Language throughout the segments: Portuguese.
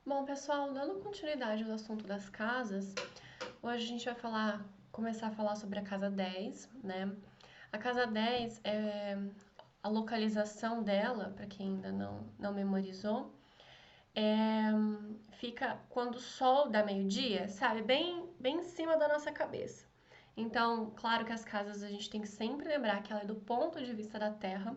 Bom, pessoal, dando continuidade ao assunto das casas, hoje a gente vai começar a falar sobre a casa 10, né? A casa 10 a localização dela, para quem ainda não memorizou, é, fica quando o sol dá meio-dia, sabe? Bem em cima da nossa cabeça. Então, claro que as casas a gente tem que sempre lembrar que ela é do ponto de vista da Terra,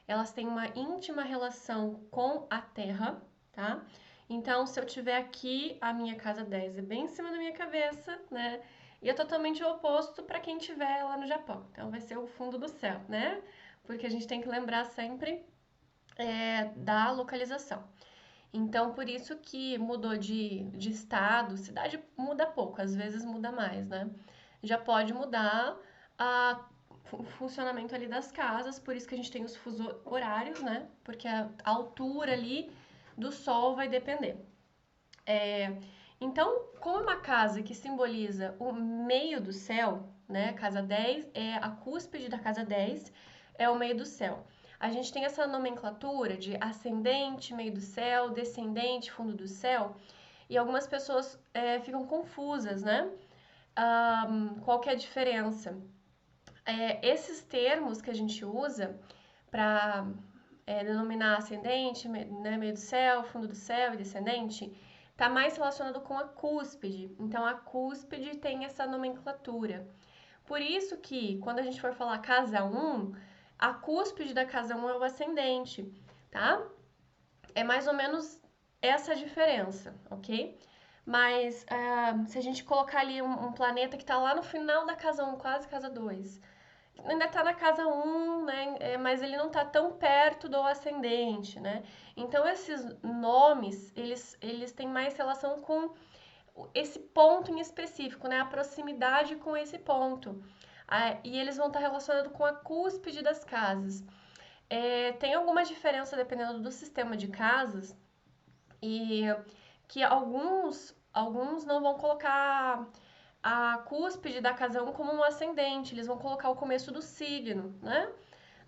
elas têm uma íntima relação com a Terra, tá? Então, se eu tiver aqui, a minha casa 10 é bem em cima da minha cabeça, né? E é totalmente o oposto para quem estiver lá no Japão. Então, vai ser o fundo do céu, né? Porque a gente tem que lembrar sempre da localização. Então, por isso que mudou de estado, cidade muda pouco, às vezes muda mais, né? Já pode mudar o funcionamento ali das casas, por isso que a gente tem os fusos horários, né? Porque a altura ali do sol vai depender. Então, como é uma casa que simboliza o meio do céu, né? Casa 10 é a cúspide da casa 10, é o meio do céu. A gente tem essa nomenclatura de ascendente, meio do céu, descendente, fundo do céu, e algumas pessoas ficam confusas, né? Qual que é a diferença? Esses termos que a gente usa para denominar ascendente, né, meio do céu, fundo do céu e descendente, está mais relacionado com a cúspide. Então, a cúspide tem essa nomenclatura. Por isso que, quando a gente for falar casa 1, a cúspide da casa 1 é o ascendente, tá? É mais ou menos essa a diferença, ok? Mas se a gente colocar ali um planeta que está lá no final da casa 1, quase casa 2, ainda está na casa 1, né? Mas ele não está tão perto do ascendente, né? Então, esses nomes, eles têm mais relação com esse ponto em específico, né? A proximidade com esse ponto. E eles vão estar relacionados com a cúspide das casas. Tem alguma diferença dependendo do sistema de casas e que alguns não vão colocar a cúspide da casa 1 como um ascendente, eles vão colocar o começo do signo, né?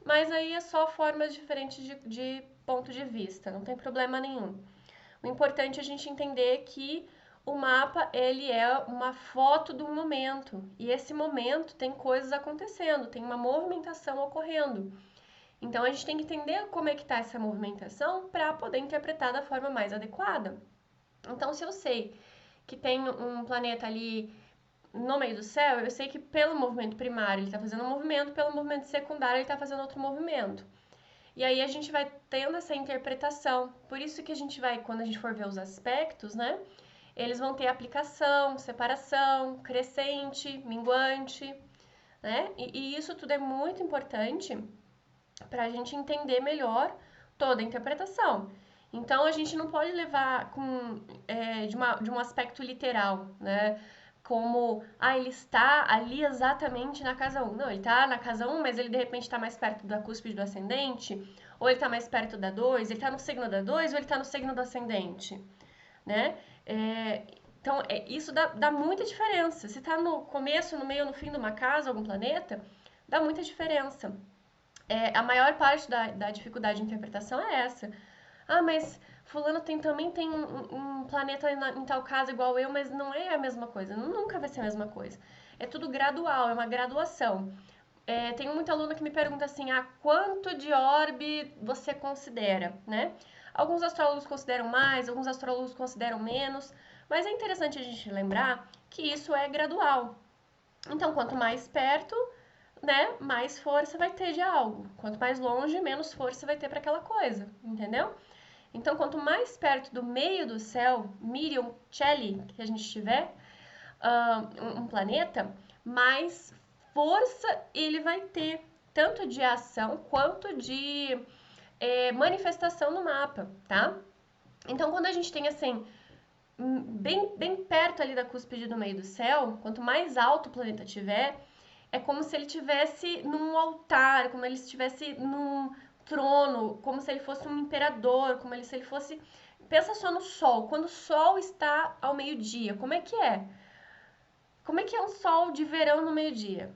Mas aí é só formas diferentes de ponto de vista, não tem problema nenhum. O importante é a gente entender que o mapa ele é uma foto do momento e esse momento tem coisas acontecendo, tem uma movimentação ocorrendo. Então a gente tem que entender como é que está essa movimentação para poder interpretar da forma mais adequada. Então, se eu sei que tem um planeta ali no meio do céu, eu sei que pelo movimento primário ele está fazendo um movimento, pelo movimento secundário ele está fazendo outro movimento. E aí a gente vai tendo essa interpretação. Por isso que a gente vai, quando a gente for ver os aspectos, né? Eles vão ter aplicação, separação, crescente, minguante, né? E isso tudo é muito importante para a gente entender melhor toda a interpretação. Então a gente não pode levar de um aspecto literal, né? Como, ele está ali exatamente na casa 1. Não, ele está na casa 1, mas ele de repente está mais perto da cúspide do ascendente, ou ele está mais perto da 2, ele está no signo da 2 ou ele está no signo do ascendente, né? Então, isso dá muita diferença. Se está no começo, no meio ou no fim de uma casa, algum planeta, dá muita diferença. A maior parte da dificuldade de interpretação é essa. Mas fulano também tem um planeta em tal casa igual eu, mas não é a mesma coisa. Nunca vai ser a mesma coisa. É tudo gradual, é uma graduação. Tem muita aluna que me pergunta assim, quanto de orbe você considera, né? Alguns astrólogos consideram mais, alguns astrólogos consideram menos, mas é interessante a gente lembrar que isso é gradual. Então, quanto mais perto, né, mais força vai ter de algo. Quanto mais longe, menos força vai ter para aquela coisa, entendeu? Então, quanto mais perto do meio do céu, Miriam Celli, que a gente tiver, um planeta, mais força ele vai ter, tanto de ação quanto de manifestação no mapa, tá? Então, quando a gente tem assim, bem perto ali da cúspide do meio do céu, quanto mais alto o planeta tiver, é como se ele estivesse num altar, como ele estivesse num trono, como se ele fosse um imperador, como se ele fosse. Pensa só no sol. Quando o sol está ao meio-dia, como é que é? Como é que é um sol de verão no meio-dia?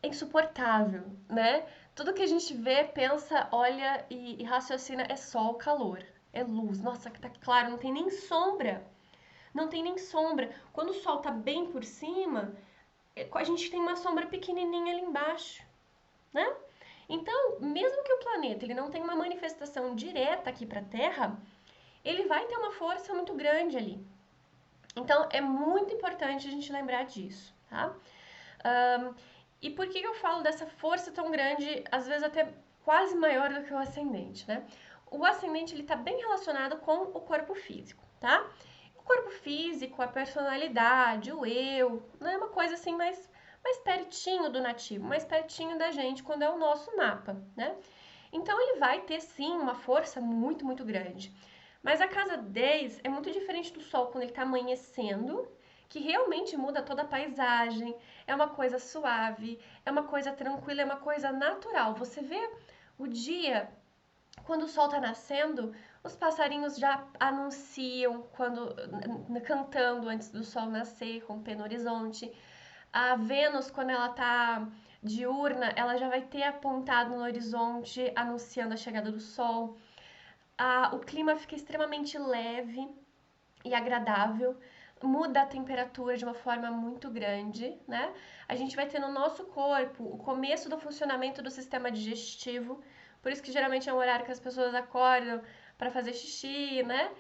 É insuportável, né? Tudo que a gente vê, pensa, olha e raciocina é só o calor. é luz. Nossa, que tá claro, não tem nem sombra. Não tem nem sombra. Quando o sol tá bem por cima, a gente tem uma sombra pequenininha ali embaixo, né? Então, mesmo que o planeta ele não tenha uma manifestação direta aqui para a Terra, ele vai ter uma força muito grande ali. Então, é muito importante a gente lembrar disso, tá? E por que eu falo dessa força tão grande, às vezes até quase maior do que o ascendente, né? O ascendente ele está bem relacionado com o corpo físico, tá? O corpo físico, a personalidade, o eu, não é uma coisa assim mais pertinho do nativo, mais pertinho da gente quando é o nosso mapa, né? Então ele vai ter sim uma força muito, muito grande. Mas a casa 10 é muito diferente do Sol quando ele está amanhecendo, que realmente muda toda a paisagem, é uma coisa suave, é uma coisa tranquila, é uma coisa natural. Você vê o dia, quando o sol está nascendo, os passarinhos já anunciam quando cantando antes do sol nascer, rompendo o horizonte. A Vênus, quando ela está diurna, ela já vai ter apontado no horizonte, anunciando a chegada do sol. O clima fica extremamente leve e agradável, muda a temperatura de uma forma muito grande, né? A gente vai ter no nosso corpo o começo do funcionamento do sistema digestivo, por isso que geralmente é um horário que as pessoas acordam para fazer xixi, né?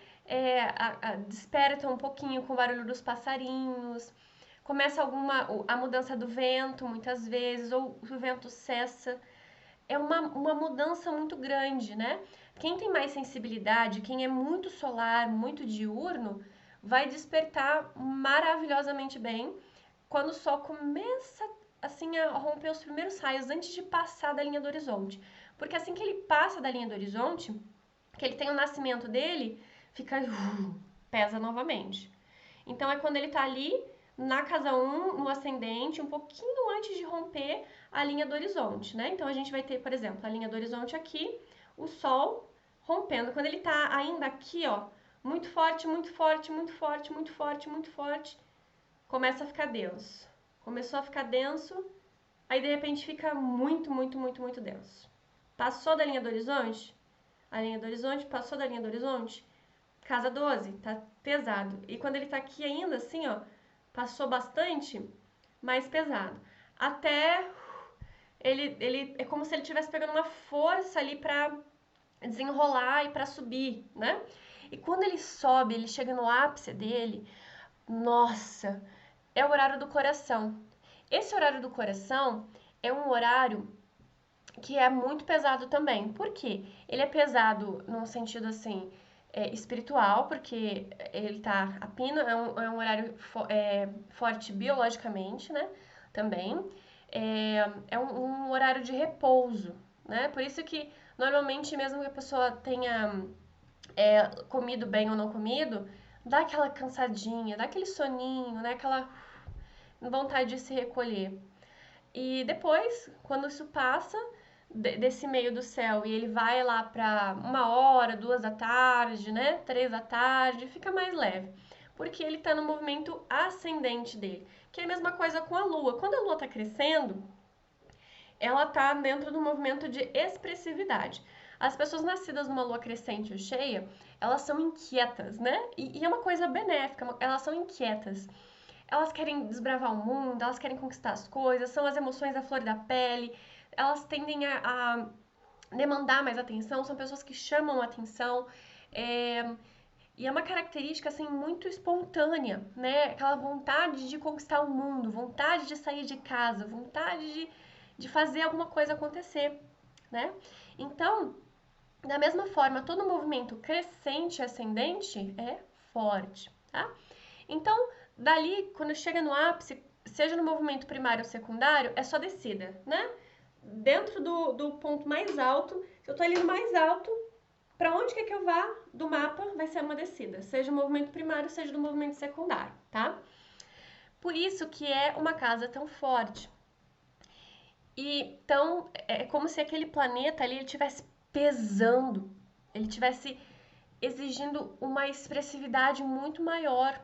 Despertam um pouquinho com o barulho dos passarinhos, começa a mudança do vento muitas vezes, ou o vento cessa. É uma mudança muito grande, né? Quem tem mais sensibilidade, quem é muito solar, muito diurno, vai despertar maravilhosamente bem quando o sol começa assim a romper os primeiros raios antes de passar da linha do horizonte. Porque assim que ele passa da linha do horizonte, que ele tem o nascimento dele, fica pesa novamente. Então é quando ele tá ali na casa 1, no ascendente, um pouquinho antes de romper a linha do horizonte, né? Então a gente vai ter, por exemplo, a linha do horizonte aqui, o sol rompendo. Quando ele tá ainda aqui, ó, muito forte, muito forte, muito forte, muito forte, muito forte, começa a ficar denso. Começou a ficar denso, aí de repente fica muito, muito, muito, muito denso. Passou da linha do horizonte? A linha do horizonte, passou da linha do horizonte? Casa 12, tá pesado. E quando ele tá aqui ainda, assim, ó, passou bastante, mais pesado. Até ele é como se ele estivesse pegando uma força ali pra desenrolar e pra subir, né? E quando ele sobe, ele chega no ápice dele, nossa, é o horário do coração. Esse horário do coração é um horário que é muito pesado também. Por quê? Ele é pesado num sentido assim, espiritual, porque ele tá a pino, é um horário forte biologicamente, né? Também. É um horário de repouso, né? Por isso que normalmente, mesmo que a pessoa tenha comido bem ou não comido, dá aquela cansadinha, dá aquele soninho, né? Aquela vontade de se recolher. E depois, quando isso passa desse meio do céu e ele vai lá para 1 hora, 2 da tarde, né? 3 da tarde, fica mais leve. Porque ele está no movimento ascendente dele. Que é a mesma coisa com a Lua. Quando a Lua está crescendo, ela está dentro do movimento de expressividade. As pessoas nascidas numa lua crescente ou cheia, elas são inquietas, né? E é uma coisa benéfica, elas são inquietas. Elas querem desbravar o mundo, elas querem conquistar as coisas, são as emoções à flor da pele, elas tendem a demandar mais atenção, são pessoas que chamam a atenção. É, e é uma característica assim muito espontânea, né? Aquela vontade de conquistar o mundo, vontade de sair de casa, vontade de fazer alguma coisa acontecer, né? Então, da mesma forma, todo movimento crescente e ascendente é forte, tá? Então, dali, quando chega no ápice, seja no movimento primário ou secundário, é só descida, né? Dentro do ponto mais alto, se eu tô ali no mais alto, para onde quer que eu vá do mapa vai ser uma descida, seja do movimento primário, seja do movimento secundário, tá? Por isso que é uma casa tão forte. E então é como se aquele planeta ali ele estivesse pesando, ele estivesse exigindo uma expressividade muito maior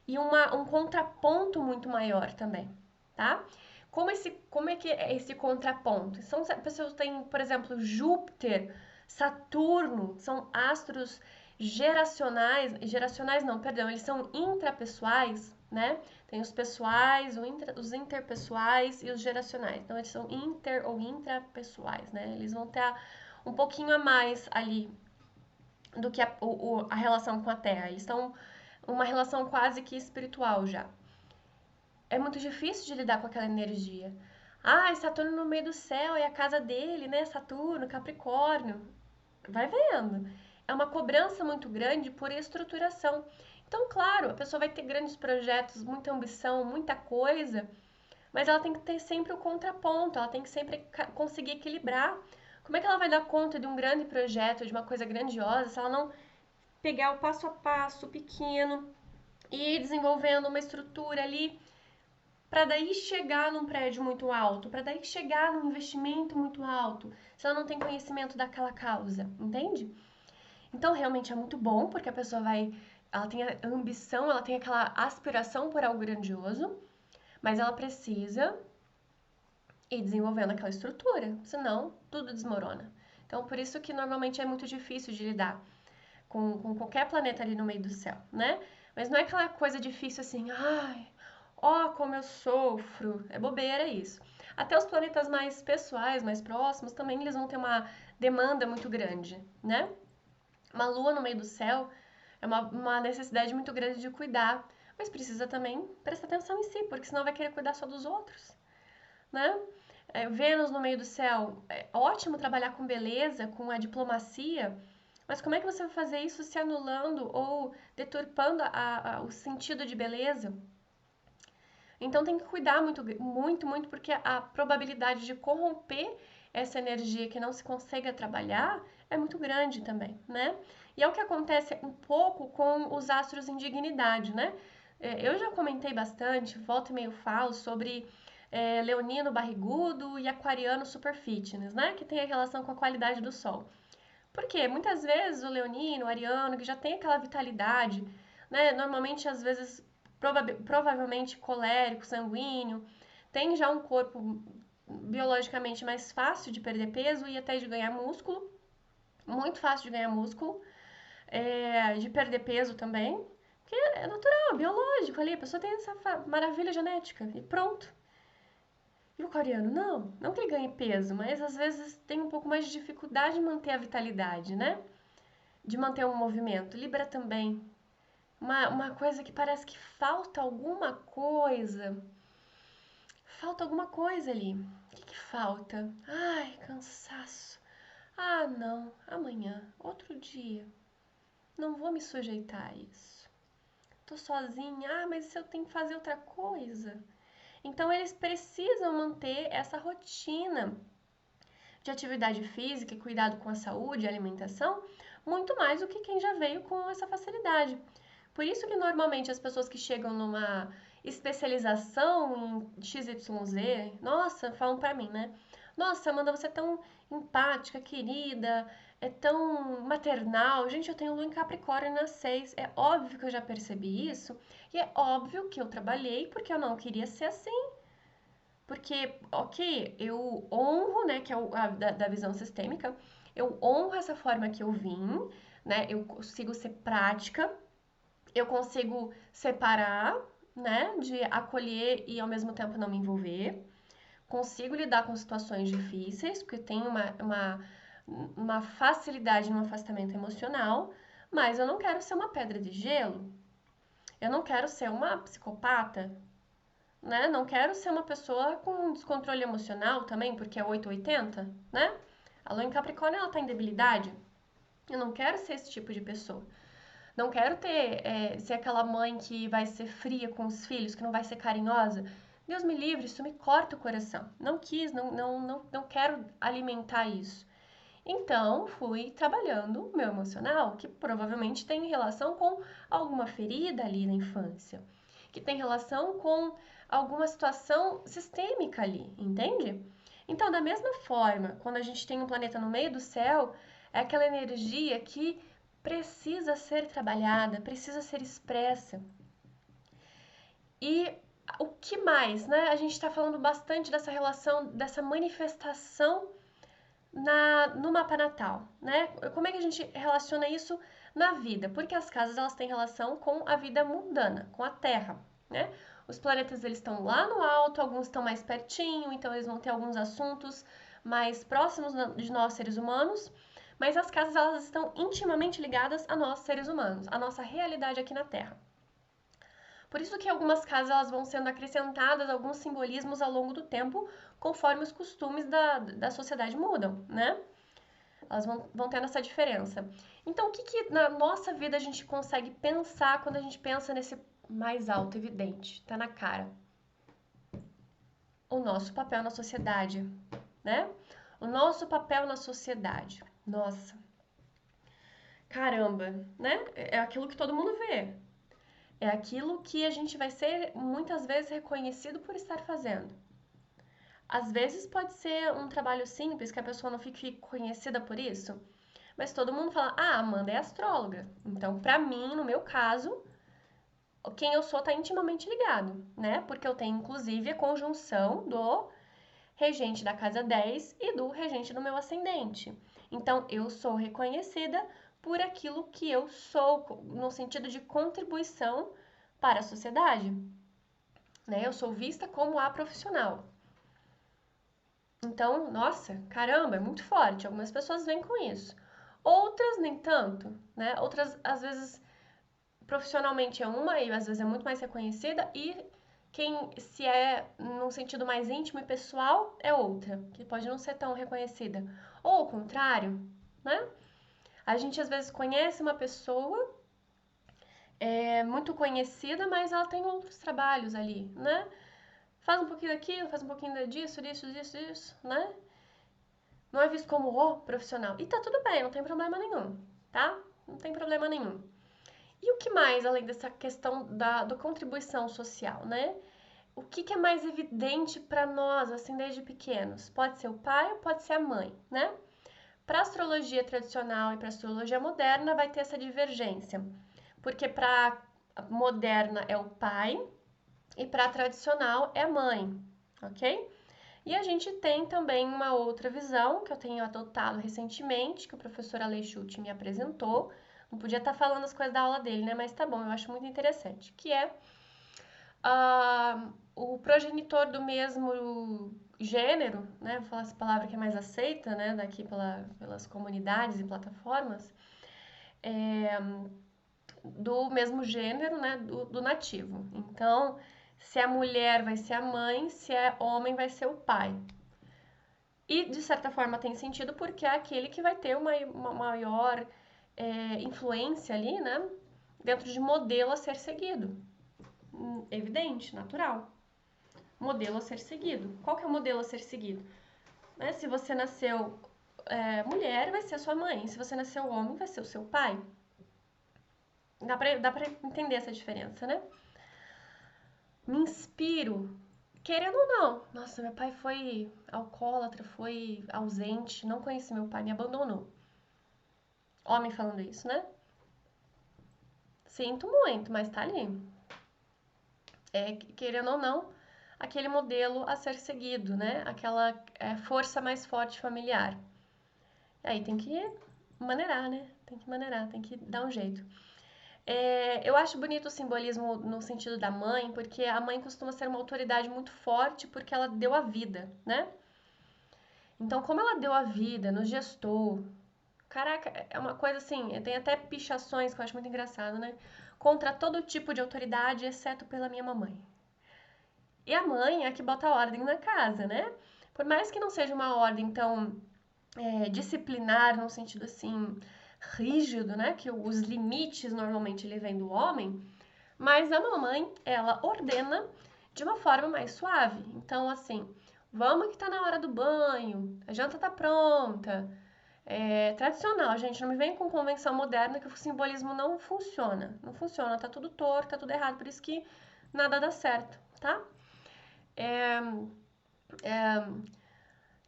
e um contraponto muito maior também, tá? Como é que é esse contraponto? São pessoas que têm, por exemplo, Júpiter, Saturno, são astros geracionais não, perdão, eles são intrapessoais, né? Tem os pessoais, os interpessoais e os geracionais. Então, eles são inter ou intrapessoais, né? Eles vão ter um pouquinho a mais ali do que a relação com a Terra. Eles estão uma relação quase que espiritual já. É muito difícil de lidar com aquela energia. Ah, Saturno no meio do céu é a casa dele, né? Saturno, Capricórnio. Vai vendo. É uma cobrança muito grande por estruturação. Então, claro, a pessoa vai ter grandes projetos, muita ambição, muita coisa, mas ela tem que ter sempre o contraponto, ela tem que sempre conseguir equilibrar. Como é que ela vai dar conta de um grande projeto, de uma coisa grandiosa, se ela não pegar o passo a passo, pequeno, e ir desenvolvendo uma estrutura ali para daí chegar num prédio muito alto, para daí chegar num investimento muito alto, se ela não tem conhecimento daquela causa, entende? Então, realmente é muito bom, porque a pessoa ela tem a ambição, ela tem aquela aspiração por algo grandioso, mas ela precisa ir desenvolvendo aquela estrutura, senão tudo desmorona. Então, por isso que normalmente é muito difícil de lidar com qualquer planeta ali no meio do céu, né? Mas não é aquela coisa difícil assim, ai, ó, como eu sofro. É bobeira isso. Até os planetas mais pessoais, mais próximos, também eles vão ter uma demanda muito grande, né? Uma lua no meio do céu é uma necessidade muito grande de cuidar, mas precisa também prestar atenção em si, porque senão vai querer cuidar só dos outros, né? Vênus no meio do céu, é ótimo trabalhar com beleza, com a diplomacia, mas como é que você vai fazer isso se anulando ou deturpando o sentido de beleza? Então tem que cuidar muito, muito, muito, porque a probabilidade de corromper essa energia que não se consegue trabalhar é muito grande também, né? E é o que acontece um pouco com os astros em dignidade, né? Eu já comentei bastante, volta e meio falo sobre leonino barrigudo e aquariano super fitness, né? Que tem a relação com a qualidade do sol. Porque muitas vezes o leonino, o ariano, que já tem aquela vitalidade, né? Normalmente, às vezes, provavelmente colérico, sanguíneo, tem já um corpo biologicamente mais fácil de perder peso e até de ganhar músculo, muito fácil de ganhar músculo, de perder peso também, porque é natural, biológico ali, a pessoa tem essa maravilha genética e pronto. E o coreano, não que ele ganhe peso, mas às vezes tem um pouco mais de dificuldade em manter a vitalidade, né? De manter um movimento. Libra também. Uma coisa que parece que falta alguma coisa. Falta alguma coisa ali. O que falta? Ai, cansaço. Ah, não. Amanhã. Outro dia. Não vou me sujeitar a isso. Tô sozinha. Ah, mas eu tenho que fazer outra coisa. Então, eles precisam manter essa rotina de atividade física e cuidado com a saúde e alimentação, muito mais do que quem já veio com essa facilidade. Por isso que normalmente as pessoas que chegam numa especialização em XYZ, nossa, falam pra mim, né? Nossa, Amanda, você é tão empática, querida, é tão maternal. Gente, eu tenho lua em Capricórnio nas 6. É óbvio que eu já percebi isso. E é óbvio que eu trabalhei porque eu não queria ser assim. Porque, ok, eu honro, né, que é da visão sistêmica, eu honro essa forma que eu vim, né, eu consigo ser prática, eu consigo separar, né, de acolher e ao mesmo tempo não me envolver, consigo lidar com situações difíceis, porque tenho uma facilidade no afastamento emocional, mas eu não quero ser uma pedra de gelo, eu não quero ser uma psicopata, né? Não quero ser uma pessoa com descontrole emocional também, porque é 880, né? A lua em Capricórnio, ela tá em debilidade. Eu não quero ser esse tipo de pessoa. Não quero ser aquela mãe que vai ser fria com os filhos, que não vai ser carinhosa. Deus me livre, isso me corta o coração. Não quis, não quero alimentar isso. Então, fui trabalhando o meu emocional, que provavelmente tem relação com alguma ferida ali na infância, que tem relação com alguma situação sistêmica ali, entende? Então, da mesma forma, quando a gente tem um planeta no meio do céu, é aquela energia que precisa ser trabalhada, precisa ser expressa. E o que mais, né? A gente está falando bastante dessa relação, dessa manifestação no mapa natal, né? Como é que a gente relaciona isso na vida, porque as casas elas têm relação com a vida mundana, com a Terra, né? Os planetas eles estão lá no alto, alguns estão mais pertinho, então eles vão ter alguns assuntos mais próximos de nós seres humanos, mas as casas elas estão intimamente ligadas a nós seres humanos, a nossa realidade aqui na Terra. Por isso que algumas casas elas vão sendo acrescentadas alguns simbolismos ao longo do tempo, conforme os costumes da sociedade mudam, né? Elas vão tendo essa diferença. Então, o que na nossa vida a gente consegue pensar quando a gente pensa nesse mais alto, evidente, tá na cara? O nosso papel na sociedade, né? O nosso papel na sociedade. Nossa, caramba, né? É aquilo que todo mundo vê. É aquilo que a gente vai ser muitas vezes reconhecido por estar fazendo. Às vezes pode ser um trabalho simples que a pessoa não fique conhecida por isso, mas todo mundo fala: "Ah, Amanda é astróloga". Então, pra mim, no meu caso, quem eu sou tá intimamente ligado, né? Porque eu tenho inclusive a conjunção do regente da casa 10 e do regente do meu ascendente. Então, eu sou reconhecida por aquilo que eu sou, no sentido de contribuição para a sociedade, né? Eu sou vista como a profissional. Então, nossa, caramba, é muito forte. Algumas pessoas vêm com isso. Outras nem tanto, né? Outras, às vezes, profissionalmente é uma e às vezes é muito mais reconhecida e quem se é num sentido mais íntimo e pessoal é outra, que pode não ser tão reconhecida. Ou o contrário, né? A gente às vezes conhece uma pessoa muito conhecida, mas ela tem outros trabalhos ali, né? Faz um pouquinho daquilo, faz um pouquinho disso, né? Não é visto como o profissional. E tá tudo bem, não tem problema nenhum, tá? Não tem problema nenhum. E o que mais, além dessa questão da contribuição social, né? O que é mais evidente para nós, assim, desde pequenos? Pode ser o pai ou pode ser a mãe, né? Para a astrologia tradicional e para a astrologia moderna vai ter essa divergência, porque para a moderna é o pai e para a tradicional é a mãe, ok? E a gente tem também uma outra visão que eu tenho adotado recentemente, que o professor Aleixute me apresentou. Não podia estar falando as coisas da aula dele, né? Mas tá bom, eu acho muito interessante. Que é o progenitor do mesmo gênero, né? Vou falar essa palavra que é mais aceita, né? Daqui pelas comunidades e plataformas. Do mesmo gênero, né? Do nativo. Então, se é mulher vai ser a mãe, se é homem vai ser o pai. E, de certa forma, tem sentido porque é aquele que vai ter uma maior influência ali, né? Dentro de modelo a ser seguido. Evidente, natural. Modelo a ser seguido. Qual que é o modelo a ser seguido? Né? Se você nasceu mulher, vai ser a sua mãe. Se você nasceu homem, vai ser o seu pai. Dá pra entender essa diferença, né? Me inspiro, querendo ou não. Nossa, meu pai foi alcoólatra, foi ausente, não conheci meu pai, me abandonou. Homem falando isso, né? Sinto muito, mas tá ali. Querendo ou não, aquele modelo a ser seguido, né? Aquela força mais forte familiar. Aí tem que maneirar, né? Tem que maneirar, tem que dar um jeito. Eu acho bonito o simbolismo no sentido da mãe, porque a mãe costuma ser uma autoridade muito forte porque ela deu a vida, né? Então, como ela deu a vida, nos gestou, caraca, é uma coisa assim, tem até pichações que eu acho muito engraçado, né? Contra todo tipo de autoridade, exceto pela minha mamãe. E a mãe é a que bota a ordem na casa, né? Por mais que não seja uma ordem tão disciplinar, num sentido assim, rígido, né? Que os limites normalmente ele vem do homem, mas a mamãe, ela ordena de uma forma mais suave. Então, assim, vamos que tá na hora do banho, a janta tá pronta. É tradicional, gente, não me vem com convenção moderna que o simbolismo não funciona. Não funciona, tá tudo torto, tá tudo errado, por isso que nada dá certo, tá?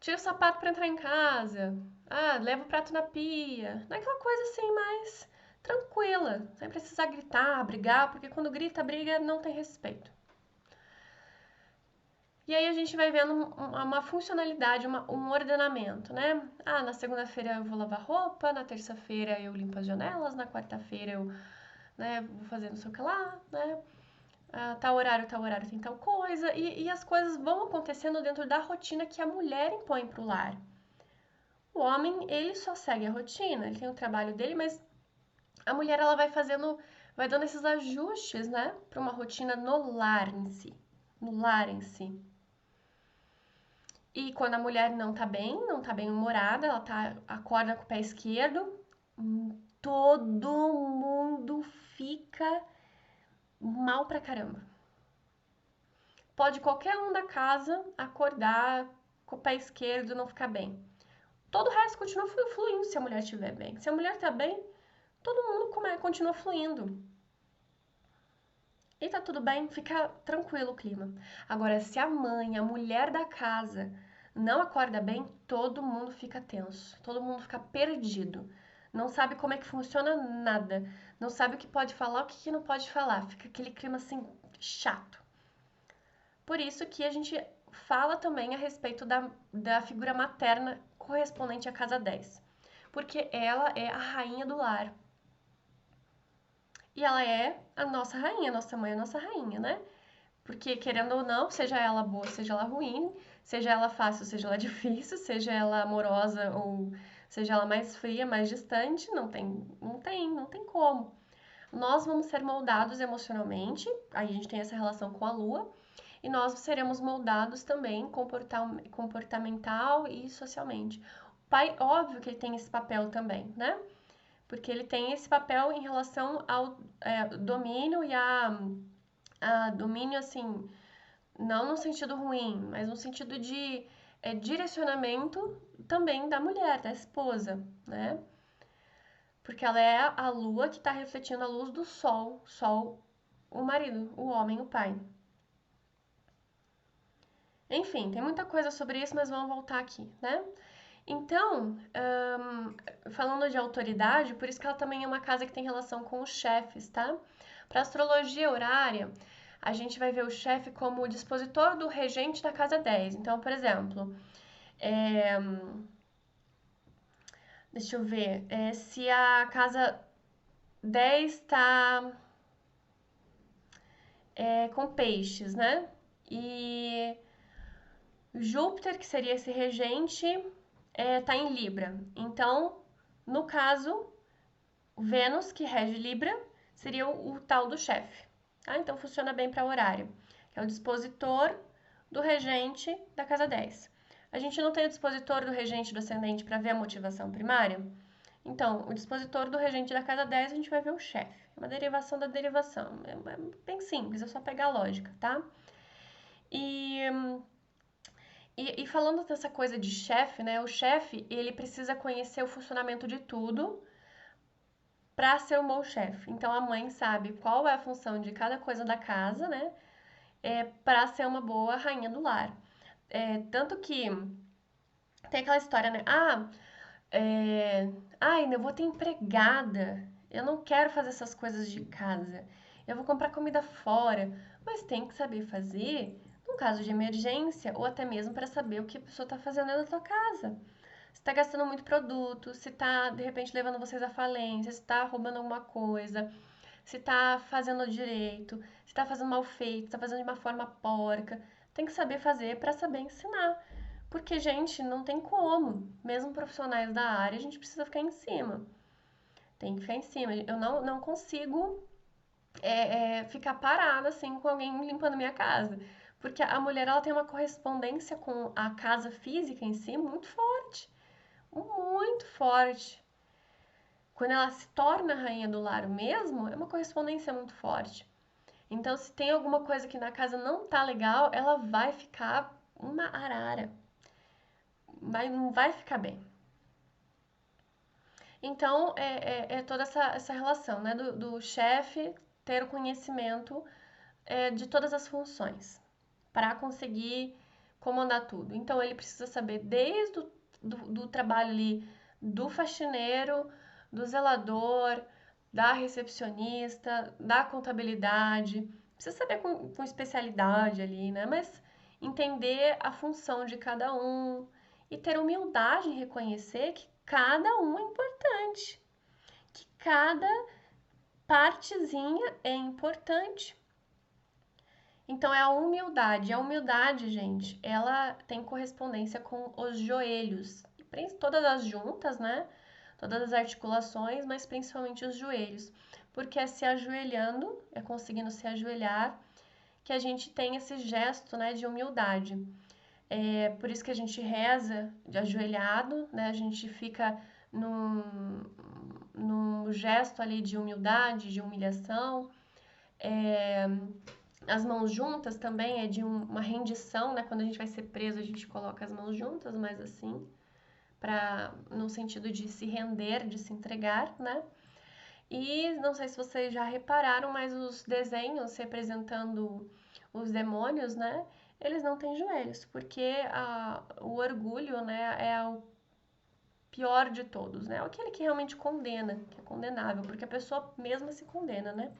Tira o sapato para entrar em casa. Ah, leva o prato na pia. Naquela coisa assim mais tranquila, sem precisar gritar, brigar, porque quando grita, briga, não tem respeito. E aí a gente vai vendo uma funcionalidade, um ordenamento, né? Ah, na segunda-feira eu vou lavar roupa, na terça-feira eu limpo as janelas, na quarta-feira eu, né, vou fazer não sei o que lá, né? Ah, tal horário tem tal coisa, e as coisas vão acontecendo dentro da rotina que a mulher impõe para o lar. O homem, ele só segue a rotina, ele tem o trabalho dele, mas a mulher, ela vai fazendo, vai dando esses ajustes, né, para uma rotina no lar em si, no lar em si. E quando a mulher não tá bem humorada, ela acorda com o pé esquerdo, todo mundo fica mal pra caramba. Pode qualquer um da casa acordar com o pé esquerdo e não ficar bem. Todo o resto continua fluindo se a mulher estiver bem. Se a mulher tá bem, todo mundo continua fluindo. E tá tudo bem, fica tranquilo o clima. Agora, se a mãe, a mulher da casa, não acorda bem, todo mundo fica tenso, todo mundo fica perdido. Não sabe como é que funciona nada. Não sabe o que pode falar, o que não pode falar. Fica aquele clima assim, chato. Por isso que a gente fala também a respeito da figura materna correspondente à casa 10. Porque ela é a rainha do lar. E ela é a nossa rainha, nossa mãe é a nossa rainha, né? Porque, querendo ou não, seja ela boa, seja ela ruim, seja ela fácil, seja ela difícil, seja ela amorosa ou seja ela mais fria, mais distante, não tem como. Nós vamos ser moldados emocionalmente, aí a gente tem essa relação com a lua, e nós seremos moldados também comportamental e socialmente. O pai, óbvio que ele tem esse papel também, né? Porque ele tem esse papel em relação ao domínio e a domínio, assim, não no sentido ruim, mas no sentido de direcionamento também da mulher, da esposa, né? Porque ela é a lua que está refletindo a luz do sol, o marido, o homem, o pai. Enfim, tem muita coisa sobre isso, mas vamos voltar aqui, né? Então, falando de autoridade, por isso que ela também é uma casa que tem relação com os chefes, tá? Para astrologia horária, a gente vai ver o chefe como o dispositor do regente da casa 10. Então, por exemplo, é, deixa eu ver, se a casa 10 está com peixes, né? E Júpiter, que seria esse regente, está em Libra. Então, no caso, Vênus, que rege Libra, seria o tal do chefe. Tá? Então, funciona bem para horário. É o dispositor do regente da casa 10. A gente não tem o dispositor do regente do ascendente para ver a motivação primária? Então, o dispositor do regente da casa 10, a gente vai ver o chefe. É uma derivação da derivação. É bem simples, é só pegar a lógica, tá? E falando dessa coisa de chefe, né? O chefe, ele precisa conhecer o funcionamento de tudo para ser um bom chefe. Então, a mãe sabe qual é a função de cada coisa da casa, né? Para ser uma boa rainha do lar. Tanto que tem aquela história, né? Ai, eu vou ter empregada. Eu não quero fazer essas coisas de casa. Eu vou comprar comida fora. Mas tem que saber fazer num caso de emergência ou até mesmo para saber o que a pessoa está fazendo dentro da sua casa. Se está gastando muito produto, se está de repente levando vocês à falência, se está roubando alguma coisa, se está fazendo direito, se está fazendo mal feito, se está fazendo de uma forma porca. Tem que saber fazer para saber ensinar. Porque, gente, não tem como. Mesmo profissionais da área, a gente precisa ficar em cima. Tem que ficar em cima. Eu não consigo ficar parada assim com alguém limpando minha casa. Porque a mulher ela tem uma correspondência com a casa física em si muito forte. Muito forte. Quando ela se torna rainha do lar mesmo, é uma correspondência muito forte. Então, se tem alguma coisa que na casa não tá legal, ela vai ficar uma arara. Não vai ficar bem. Então, é toda essa relação, né? Do chefe ter o conhecimento de todas as funções para conseguir comandar tudo. Então, ele precisa saber desde do trabalho ali do faxineiro, do zelador, da recepcionista, da contabilidade. Precisa saber com especialidade ali, né? Mas entender a função de cada um e ter humildade em reconhecer que cada um é importante, que cada partezinha é importante. Então é a humildade. A humildade, gente, ela tem correspondência com os joelhos. Todas as juntas, né? Todas as articulações, mas principalmente os joelhos. Porque é se ajoelhando, é conseguindo se ajoelhar, que a gente tem esse gesto, né, de humildade. É por isso que a gente reza de ajoelhado, né? A gente fica num gesto ali de humildade, de humilhação. As mãos juntas também é de uma rendição, né? Quando a gente vai ser preso, a gente coloca as mãos juntas, mas assim, no sentido de se render, de se entregar, né? E não sei se vocês já repararam, mas os desenhos representando os demônios, né? Eles não têm joelhos, porque o orgulho, né, é o pior de todos, né? Aquele que realmente condena, que é condenável, porque a pessoa mesma se condena, né?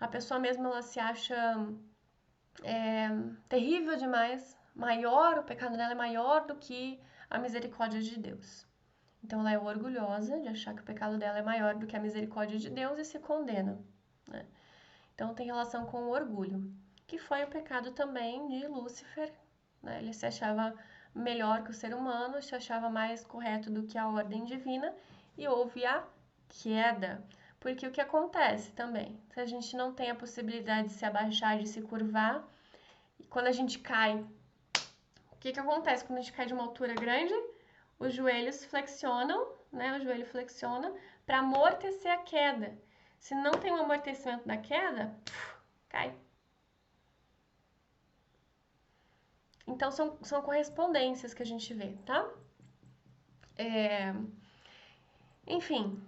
A pessoa mesma, ela se acha terrível demais, maior, o pecado dela é maior do que a misericórdia de Deus. Então ela é orgulhosa de achar que o pecado dela é maior do que a misericórdia de Deus e se condena, né? Então tem relação com o orgulho, que foi o pecado também de Lúcifer, né? Ele se achava melhor que o ser humano, se achava mais correto do que a ordem divina e houve a queda. Porque o que acontece também? Se a gente não tem a possibilidade de se abaixar, de se curvar, e quando a gente cai, o que acontece quando a gente cai de uma altura grande? Os joelhos flexionam, né? O joelho flexiona para amortecer a queda. Se não tem um amortecimento da queda, cai. Então são correspondências que a gente vê, tá? Enfim,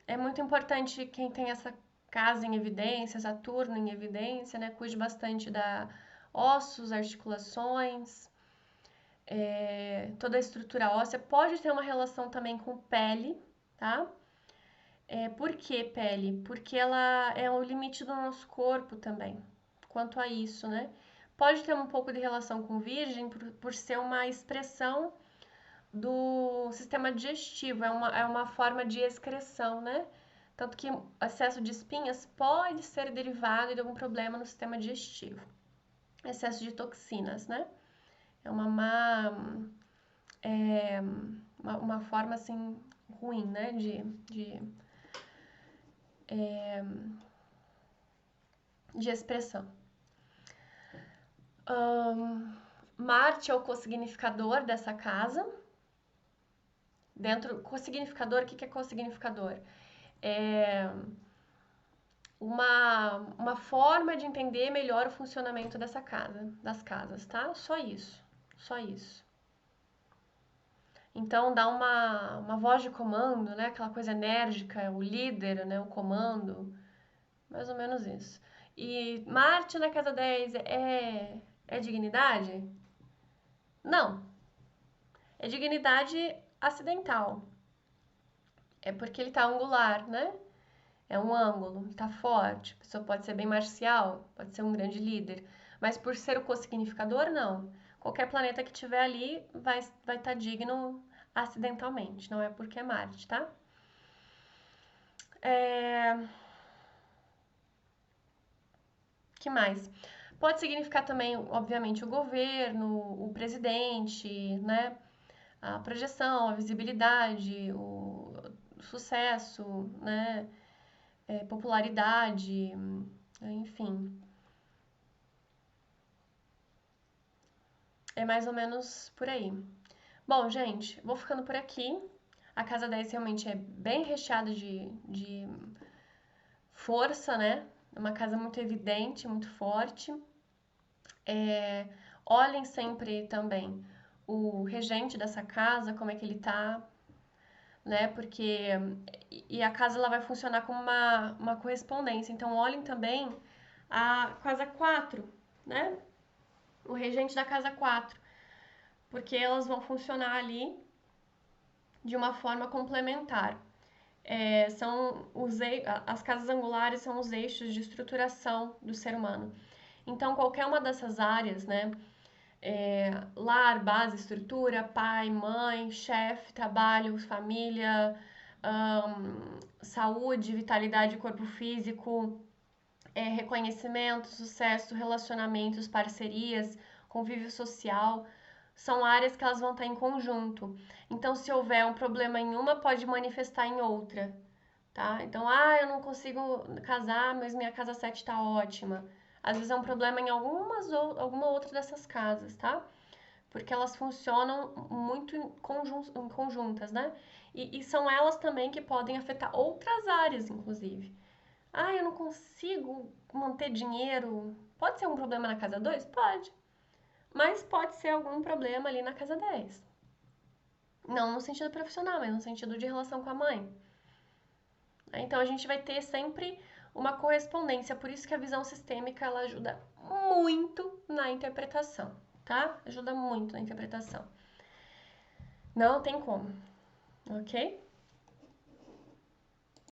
é muito importante quem tem essa casa em evidência, Saturno em evidência, né? Cuide bastante da ossos, articulações, toda a estrutura óssea. Pode ter uma relação também com pele, tá? Por que pele? Porque ela é o limite do nosso corpo também, quanto a isso, né? Pode ter um pouco de relação com virgem por ser uma expressão do sistema digestivo, é uma forma de excreção, né? Tanto que excesso de espinhas pode ser derivado de algum problema no sistema digestivo. Excesso de toxinas, né? É uma forma, assim, ruim, né? De expressão. Marte é o co-significador dessa casa. Co-significador, o que é co-significador? É uma forma de entender melhor o funcionamento dessa casa, das casas, tá? Só isso, só isso. Então dá uma voz de comando, né? Aquela coisa enérgica, o líder, né? O comando, mais ou menos isso. E Marte na casa 10 é dignidade? Não, é dignidade acidental. É porque ele tá angular, né? É um ângulo, tá forte. A pessoa pode ser bem marcial, pode ser um grande líder. Mas por ser o co-significador, não. Qualquer planeta que tiver ali vai estar digno acidentalmente, não é porque é Marte, tá? Que mais? Pode significar também, obviamente, o governo, o presidente, né? A projeção, a visibilidade, o sucesso, né? Popularidade, enfim. É mais ou menos por aí. Bom, gente, vou ficando por aqui. A casa 10 realmente é bem recheada de força, né? É uma casa muito evidente, muito forte. Olhem sempre também o regente dessa casa, como é que ele tá, né? Porque a casa ela vai funcionar como uma correspondência. Então olhem também a casa 4, né? O regente da casa 4, porque elas vão funcionar ali de uma forma complementar. As casas angulares são os eixos de estruturação do ser humano. Então, qualquer uma dessas áreas, né? Lar, base, estrutura, pai, mãe, chefe, trabalho, família, saúde, vitalidade, corpo físico, reconhecimento, sucesso, relacionamentos, parcerias, convívio social, são áreas que elas vão estar em conjunto. Então, se houver um problema em uma, pode manifestar em outra, tá? Então, eu não consigo casar, mas minha casa 7 está ótima. Às vezes é um problema em alguma outra dessas casas, tá? Porque elas funcionam muito em conjuntas, né? E são elas também que podem afetar outras áreas, inclusive. Eu não consigo manter dinheiro. Pode ser um problema na casa 2? Pode. Mas pode ser algum problema ali na casa 10. Não no sentido profissional, mas no sentido de relação com a mãe. Então a gente vai ter sempre uma correspondência, por isso que a visão sistêmica ela ajuda muito na interpretação, tá? Ajuda muito na interpretação. Não tem como, ok?